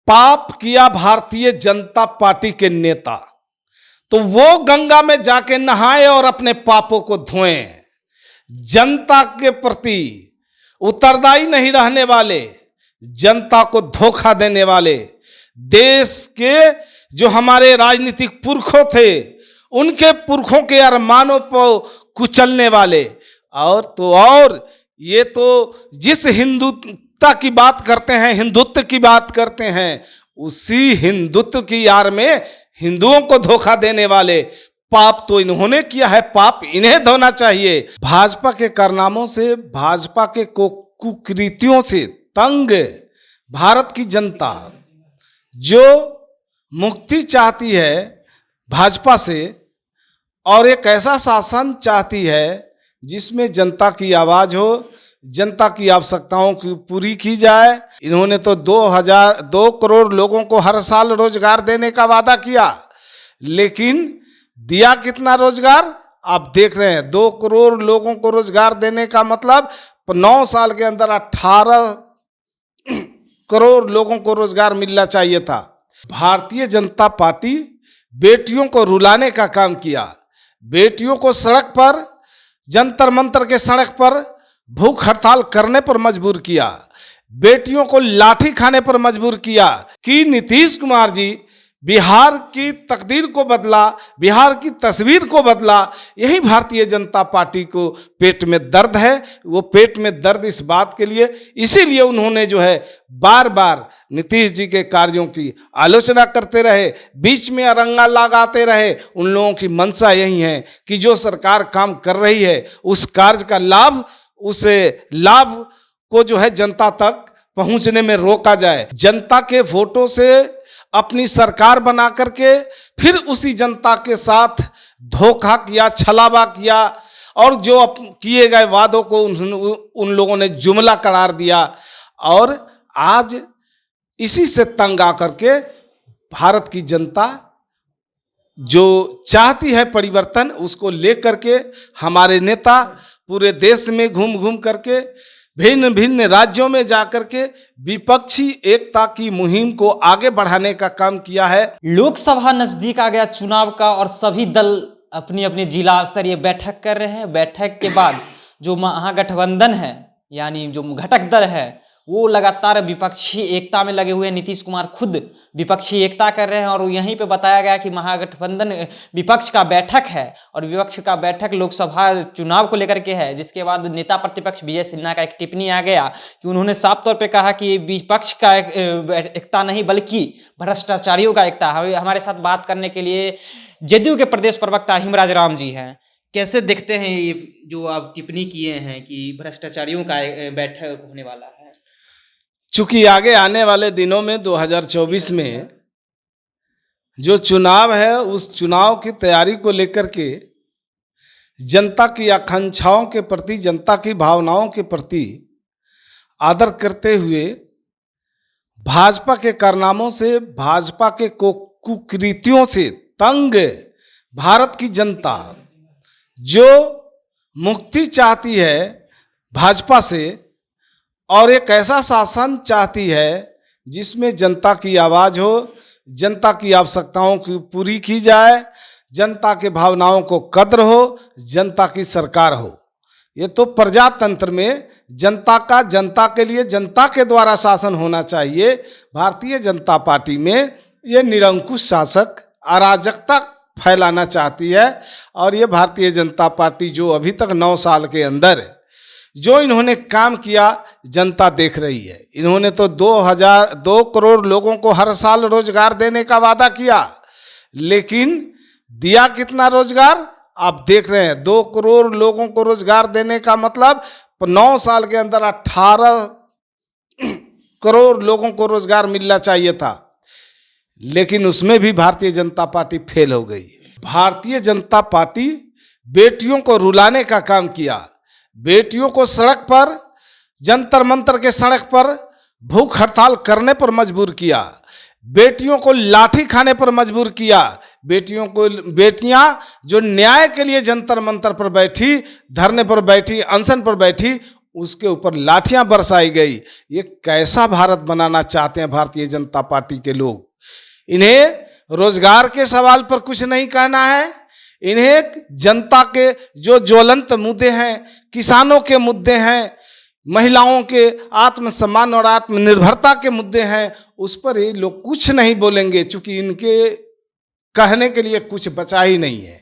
पाप किया भारतीय जनता पार्टी के नेता, तो वो गंगा में जाके नहाए और अपने पापों को धोएं। जनता के प्रति उत्तरदायी नहीं रहने वाले, जनता को धोखा देने वाले, देश के जो हमारे राजनीतिक पुरखों थे उनके पुरखों के अरमानों को कुचलने वाले, और ये तो जिस हिंदुत्व की बात करते हैं, हिंदुत्व की बात करते हैं, उसी हिंदुत्व की यार में हिंदुओं को धोखा देने वाले, पाप तो इन्होंने किया है, पाप इन्हें धोना चाहिए। भाजपा के कारनामों से, भाजपा के कुकृतियों से तंग भारत की जनता जो मुक्ति चाहती है भाजपा से, और एक ऐसा शासन चाहती है जिसमें जनता की आवाज हो, जनता की आवश्यकताओं की पूरी की जाए। इन्होंने तो 2 करोड़ लोगों को हर साल रोजगार देने का वादा किया, लेकिन दिया कितना रोजगार आप देख रहे हैं। 2 करोड़ लोगों को रोजगार देने का मतलब 9 साल के अंदर 18 करोड़ लोगों को रोजगार मिलना चाहिए था। भारतीय जनता पार्टी बेटियों को रुलाने का काम किया, बेटियों को सड़क पर, जंतर मंतर के सड़क पर भूख हड़ताल करने पर मजबूर किया, बेटियों को लाठी खाने पर मजबूर किया कि नीतीश कुमार जी बिहार की तकदीर को बदला, बिहार की तस्वीर को बदला। यही भारतीय जनता पार्टी को पेट में दर्द है। वो पेट में दर्द इस बात के लिए, इसीलिए उन्होंने जो है बार बार नीतीश जी के कार्यों की आलोचना करते रहे, बीच में अरंगा लगाते रहे। उन लोगों की मंशा यही है कि जो सरकार काम कर रही है उस कार्य का लाभ, उस लाभ को जो है जनता तक पहुंचने में रोका जाए। जनता के वोटों से अपनी सरकार बना करके फिर उसी जनता के साथ धोखा किया, छलावा किया, और जो किए गए वादों को उन लोगों ने जुमला करार दिया। और आज इसी से तंग आकर के भारत की जनता जो चाहती है परिवर्तन, उसको लेकर के हमारे नेता पूरे देश में घूम घूम करके, भिन्न भिन्न राज्यों में जाकर के विपक्षी एकता की मुहिम को आगे बढ़ाने का काम किया है। लोकसभा नजदीक आ गया चुनाव का, और सभी दल अपनी अपनी जिला स्तरीय बैठक कर रहे हैं। बैठक के बाद जो महागठबंधन है, यानी जो घटक दल है, वो लगातार विपक्षी एकता में लगे हुए हैं। नीतीश कुमार खुद विपक्षी एकता कर रहे हैं, और यहीं पे बताया गया कि महागठबंधन विपक्ष का बैठक है, और विपक्ष का बैठक लोकसभा चुनाव को लेकर के है। जिसके बाद नेता प्रतिपक्ष विजय सिन्हा का एक टिप्पणी आ गया कि उन्होंने साफ तौर पे कहा कि विपक्ष का एकता नहीं बल्कि भ्रष्टाचारियों का एकता है। हमारे साथ बात करने के लिए जदयू के प्रदेश प्रवक्ता हिमराज राम जी हैं। कैसे देखते हैं ये जो आप टिप्पणी किए हैं कि भ्रष्टाचारियों का बैठक होने वाला है? चूंकि आगे आने वाले दिनों में 2024 में जो चुनाव है, उस चुनाव की तैयारी को लेकर के जनता की आकांक्षाओं के प्रति, जनता की भावनाओं के प्रति आदर करते हुए भाजपा के कारनामों से, भाजपा के कुकृतियों से तंग भारत की जनता जो मुक्ति चाहती है भाजपा से, और एक ऐसा शासन चाहती है जिसमें जनता की आवाज हो, जनता की आवश्यकताओं की पूरी की जाए, जनता के भावनाओं को कद्र हो, जनता की सरकार हो। ये तो प्रजातंत्र में जनता का, जनता के लिए, जनता के द्वारा शासन होना चाहिए। भारतीय जनता पार्टी में ये निरंकुश शासक अराजकता फैलाना चाहती है, और ये भारतीय जनता पार्टी जो अभी तक 9 साल के अंदर जो इन्होंने काम किया जनता देख रही है। इन्होंने तो 2 करोड़ लोगों को हर साल रोजगार देने का वादा किया, लेकिन दिया कितना रोजगार आप देख रहे हैं। 2 करोड़ लोगों को रोजगार देने का मतलब 9 साल के अंदर 18 करोड़ लोगों को रोजगार मिलना चाहिए था, लेकिन उसमें भी भारतीय जनता पार्टी फेल हो गई। भारतीय जनता पार्टी बेटियों को रुलाने का काम किया, बेटियों को सड़क पर, जंतर मंतर के सड़क पर भूख हड़ताल करने पर मजबूर किया, बेटियों को लाठी खाने पर मजबूर किया। बेटियां जो न्याय के लिए जंतर मंतर पर बैठी, धरने पर बैठी, अनशन पर बैठी, उसके ऊपर लाठियां बरसाई गई। ये कैसा भारत बनाना चाहते हैं भारतीय जनता पार्टी के लोग? इन्हें रोजगार के सवाल पर कुछ नहीं कहना है, इन्हें जनता के जो ज्वलंत मुद्दे हैं, किसानों के मुद्दे हैं, महिलाओं के आत्मसम्मान और आत्मनिर्भरता के मुद्दे हैं, उस पर ये लोग कुछ नहीं बोलेंगे, चूंकि इनके कहने के लिए कुछ बचा ही नहीं है।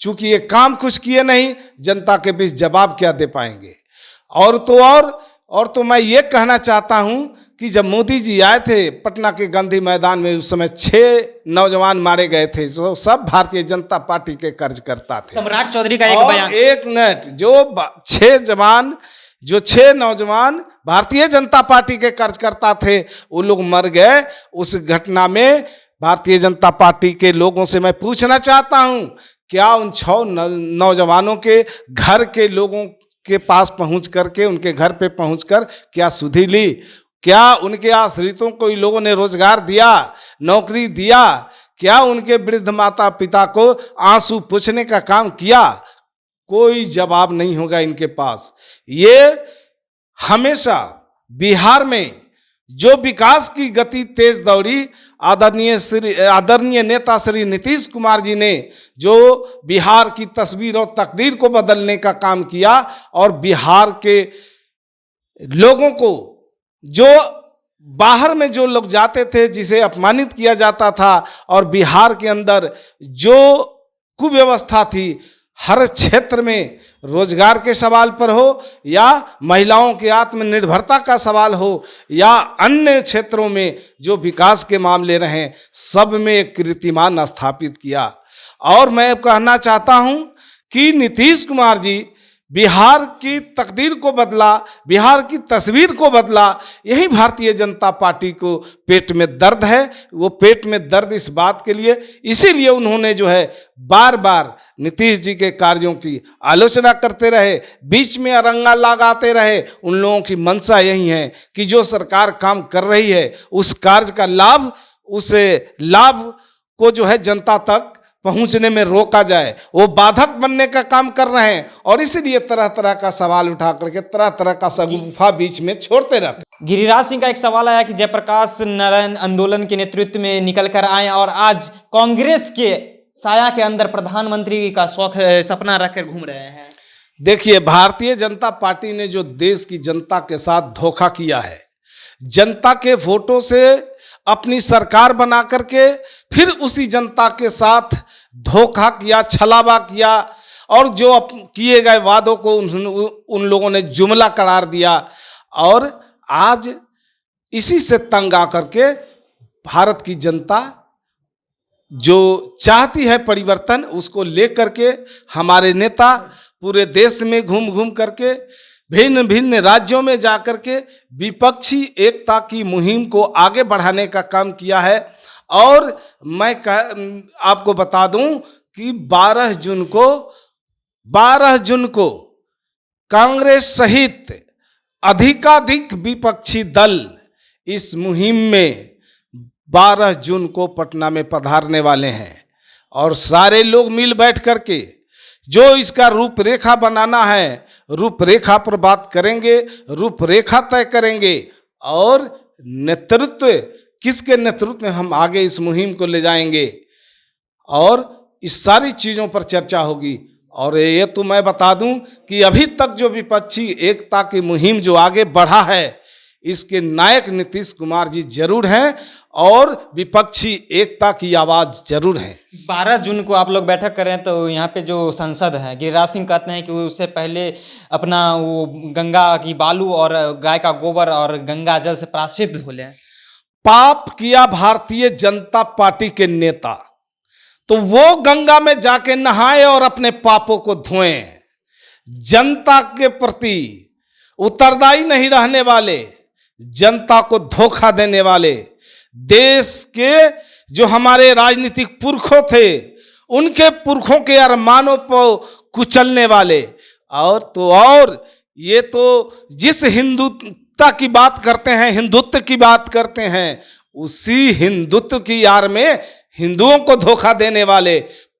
चूंकि ये काम कुछ किए नहीं, जनता के बीच जवाब क्या दे पाएंगे? और तो मैं ये कहना चाहता हूं कि जब मोदी जी आए थे पटना के गांधी मैदान में, उस समय 6 नौजवान मारे गए थे, जो सब भारतीय जनता पार्टी के कार्यकर्ता थे। सम्राट चौधरी का एक और बयान, एक मिनट, जो 6 नौजवान भारतीय जनता पार्टी के कार्यकर्ता थे, वो लोग मर गए। उस घटना में भारतीय जनता पार्टी के लोगों से मैं पूछना चाहता हूं, क्या उन 6 नौजवानों के घर के लोगों के पास पहुंच करके, उनके घर पे पहुंचकर क्या सुधि ली? क्या उनके आश्रितों को इन लोगों ने रोजगार दिया, नौकरी दिया? क्या उनके वृद्ध माता पिता को आंसू पोंछने का काम किया? कोई जवाब नहीं होगा इनके पास। ये हमेशा बिहार में जो विकास की गति तेज दौड़ी, आदरणीय नेता श्री नीतीश कुमार जी ने जो बिहार की तस्वीर और तकदीर को बदलने का काम किया, और बिहार के लोगों को, जो बाहर में जो लोग जाते थे जिसे अपमानित किया जाता था, और बिहार के अंदर जो कुव्यवस्था थी, हर क्षेत्र में रोजगार के सवाल पर हो या महिलाओं की आत्मनिर्भरता का सवाल हो या अन्य क्षेत्रों में जो विकास के मामले रहे, सब में एक कीर्तिमान स्थापित किया। और मैं कहना चाहता हूं कि नीतीश कुमार जी बिहार की तकदीर को बदला, बिहार की तस्वीर को बदला। यही भारतीय जनता पार्टी को पेट में दर्द है। वो पेट में दर्द इस बात के लिए, इसीलिए उन्होंने जो है बार बार नीतीश जी के कार्यों की आलोचना करते रहे, बीच में अरंगा लगाते रहे। उन लोगों की मंशा यही है कि जो सरकार काम कर रही है उस कार्य का लाभ, उस लाभ को जो है जनता तक पहुंचने में रोका जाए, वो बाधक बनने का काम कर रहे हैं। और इसीलिए तरह तरह का सवाल उठा करके तरह तरह का सगुफा बीच में छोड़ते रहते। गिरिराज सिंह का एक सवाल आया कि जयप्रकाश नारायण आंदोलन के नेतृत्व में निकल कर आए और आज कांग्रेस के साया के अंदर प्रधानमंत्री का सपना रखकर घूम रहे हैं। देखिए, भारतीय जनता पार्टी ने जो देश की जनता के साथ धोखा किया है, जनता के वोटों से अपनी सरकार बना करके फिर उसी जनता के साथ धोखा किया, छलावा किया, और जो किए गए वादों को उन लोगों ने जुमला करार दिया। और आज इसी से तंग आकर के भारत की जनता जो चाहती है परिवर्तन, उसको लेकर के हमारे नेता पूरे देश में घूम घूम करके, भिन्न भिन्न राज्यों में जाकर के विपक्षी एकता की मुहिम को आगे बढ़ाने का काम किया है। और मैं आपको बता दूं कि 12 जून को कांग्रेस सहित अधिकाधिक विपक्षी दल इस मुहिम में 12 जून को पटना में पधारने वाले हैं। और सारे लोग मिल बैठ करके जो इसका रूपरेखा बनाना है, रूपरेखा पर बात करेंगे, रूपरेखा तय करेंगे, और नेतृत्व, किसके नेतृत्व में हम आगे इस मुहिम को ले जाएंगे, और इस सारी चीज़ों पर चर्चा होगी। और ये तो मैं बता दूं कि अभी तक जो विपक्षी एकता की मुहिम जो आगे बढ़ा है, इसके नायक नीतीश कुमार जी जरूर हैं, और विपक्षी एकता की आवाज़ जरूर है। 12 जून को आप लोग बैठक कर रहे हैं, तो यहाँ पे जो संसद है, गिरिराज सिंह कहते हैं कि उससे पहले अपना वो गंगा की बालू और गाय का गोबर और गंगा जल से प्रायश्चित धो लें। पाप किया भारतीय जनता पार्टी के नेता, तो वो गंगा में जाके नहाए और अपने पापों को धोएं। जनता के प्रति उत्तरदायी नहीं रहने वाले, जनता को धोखा देने वाले, देश के जो हमारे राजनीतिक पुरखों थे, उनके पुरखों के अरमानों को कुचलने वाले, और ये तो जिस हिंदुत्व की बात करते हैं, हिंदुत्व की बात करते हैं, उसी हिंदुत्व की यार में हिंदुओं को धोखा देने वाले,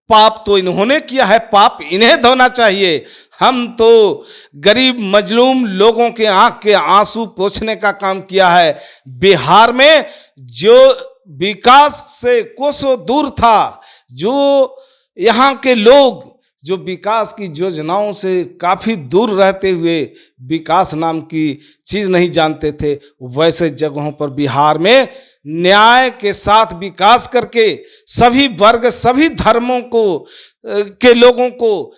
पाप तो इन्होंने किया है, पाप इन्हें धोना चाहिए। हम तो गरीब मजलूम लोगों के आंख के आंसू पोंछने का काम किया है। बिहार में जो विकास से कोसों दूर था, जो यहाँ के लोग जो विकास की योजनाओं से काफ़ी दूर रहते हुए विकास नाम की चीज़ नहीं जानते थे, वैसे जगहों पर बिहार में न्याय के साथ विकास करके सभी वर्ग, सभी धर्मों को के लोगों को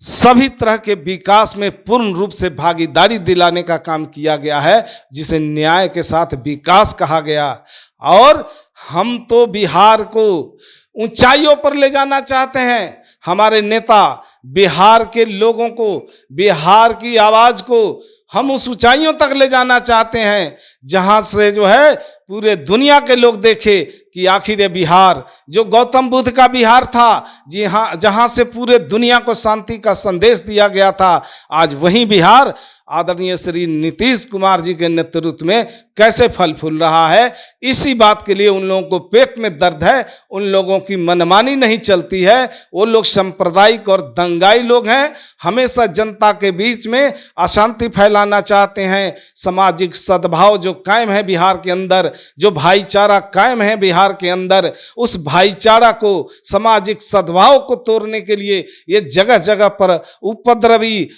सभी तरह के विकास में पूर्ण रूप से भागीदारी दिलाने का काम किया गया है, जिसे न्याय के साथ विकास कहा गया। और हम तो बिहार को ऊंचाइयों पर ले जाना चाहते हैं। हमारे नेता बिहार के लोगों को, बिहार की आवाज को हम उस ऊंचाइयों तक ले जाना चाहते हैं जहां से जो है पूरे दुनिया के लोग देखे कि आखिर ये बिहार जो गौतम बुद्ध का बिहार था, जी हाँ, जहां से पूरे दुनिया को शांति का संदेश दिया गया था, आज वही बिहार आदरणीय श्री नीतीश कुमार जी के नेतृत्व में कैसे फल फूल रहा है। इसी बात के लिए उन लोगों को पेट में दर्द है, उन लोगों की मनमानी नहीं चलती है। वो लोग सांप्रदायिक और दंगाई लोग हैं, हमेशा जनता के बीच में अशांति फैलाना चाहते हैं। सामाजिक सद्भाव जो कायम है बिहार के अंदर, जो भाईचारा कायम है बिहार के अंदर, उस भाईचारा को, सामाजिक सद्भाव को तोड़ने के लिए ये जगह जगह पर उपद्रवी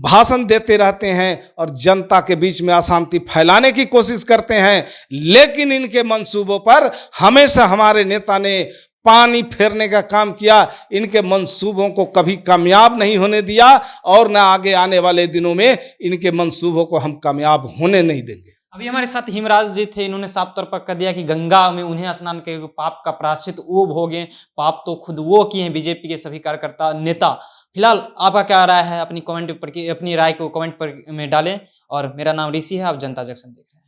भाषण देते रहते हैं और जनता के बीच में अशांति फैलाने की कोशिश करते हैं। लेकिन इनके मंसूबों पर हमेशा हमारे नेता ने पानी फेरने का काम किया। इनके मंसूबों को कभी कामयाब नहीं होने दिया और न आगे आने वाले दिनों में इनके मंसूबों को हम कामयाब होने नहीं देंगे। अभी हमारे साथ हिमराज जी थे, इन्होंने साफ तौर पर कह दिया कि गंगा में उन्हें स्नान करके पाप का प्रायश्चित वो भोगे। पाप तो खुद वो किए हैं, बीजेपी के सभी कार्यकर्ता, नेता। फिलहाल आपका क्या राय है? अपनी राय को कमेंट पर में डालें। और मेरा नाम ऋषि है, आप जनता जंक्शन देख रहे हैं।